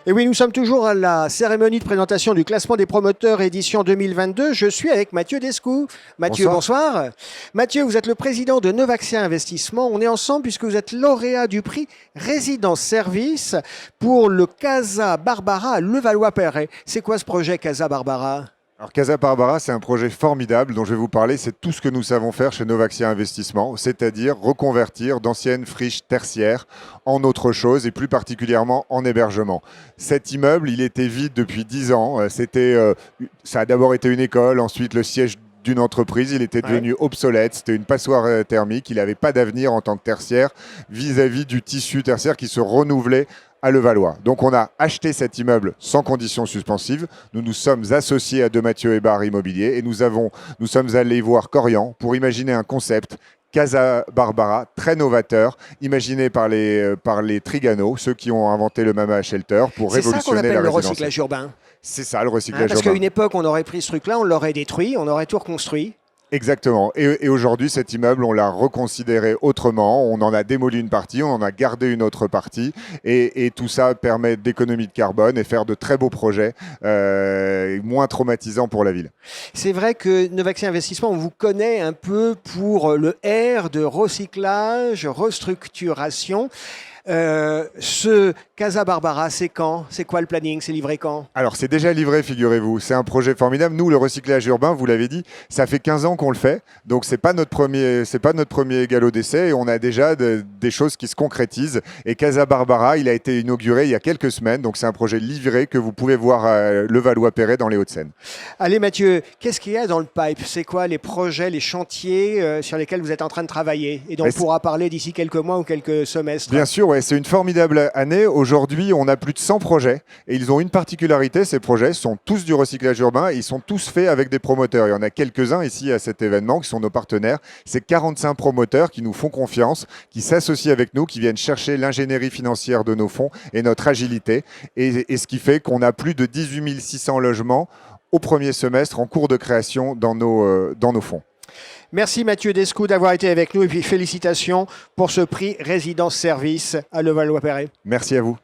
Et oui, nous sommes toujours à la cérémonie de présentation du classement des promoteurs édition 2022. Je suis avec Mathieu Descou. Mathieu, bonsoir. Mathieu, vous êtes le président de Novaxia Investissement. On est ensemble puisque vous êtes lauréat du prix Résidence Service pour le Casa Barbara à Levallois-Perret. C'est quoi ce projet Casa Barbara ? Alors Casa Barbara, c'est un projet formidable dont je vais vous parler. C'est tout ce que nous savons faire chez Novaxia Investissement, c'est-à-dire reconvertir d'anciennes friches tertiaires en autre chose et plus particulièrement en hébergement. Cet immeuble, il était vide depuis 10 ans. Ça a d'abord été une école, ensuite le siège d'une entreprise, il était devenu obsolète, c'était une passoire thermique, il n'avait pas d'avenir en tant que tertiaire vis-à-vis du tissu tertiaire qui se renouvelait à Levallois. Donc on a acheté cet immeuble sans condition suspensive. Nous nous sommes associés à De Mathieu Hébert Immobilier et nous sommes allés voir Corian pour imaginer un concept Casa Barbara, très novateur, imaginé par les Trigano, ceux qui ont inventé le Mama Shelter pour révolutionner la résidence. C'est ça qu'on appelle le recyclage urbain. C'est ça le recyclage urbain. Parce qu'à une époque, on aurait pris ce truc-là, on l'aurait détruit, on aurait tout reconstruit. Exactement. Et aujourd'hui, cet immeuble, on l'a reconsidéré autrement. On en a démoli une partie, on en a gardé une autre partie. Et tout ça permet d'économie de carbone et faire de très beaux projets, moins traumatisants pour la ville. C'est vrai que Novaxia Investissement, on vous connaît un peu pour le R de recyclage, restructuration. Ce Casa Barbara, c'est quand? C'est quoi le planning? C'est livré quand? Alors, c'est déjà livré, figurez-vous. C'est un projet formidable. Nous, le recyclage urbain, vous l'avez dit, ça fait 15 ans qu'on le fait. Donc, c'est pas notre premier galop d'essai. Et on a déjà des choses qui se concrétisent. Et Casa Barbara, il a été inauguré il y a quelques semaines. Donc, c'est un projet livré que vous pouvez voir à Levallois-Perret dans les Hauts-de-Seine. Allez, Mathieu, qu'est-ce qu'il y a dans le pipe? C'est quoi les projets, les chantiers sur lesquels vous êtes en train de travailler et dont on pourra parler d'ici quelques mois ou quelques semestres? Bien sûr, ouais, c'est une formidable année. Aujourd'hui, on a plus de 100 projets et ils ont une particularité. Ces projets sont tous du recyclage urbain et ils sont tous faits avec des promoteurs. Il y en a quelques-uns ici à cet événement qui sont nos partenaires. C'est 45 promoteurs qui nous font confiance, qui s'associent avec nous, qui viennent chercher l'ingénierie financière de nos fonds et notre agilité. Et ce qui fait qu'on a plus de 18 600 logements au premier semestre en cours de création dans nos fonds. Merci Mathieu Descou d'avoir été avec nous et puis félicitations pour ce prix Résidence Service à Levallois-Perret. Merci à vous.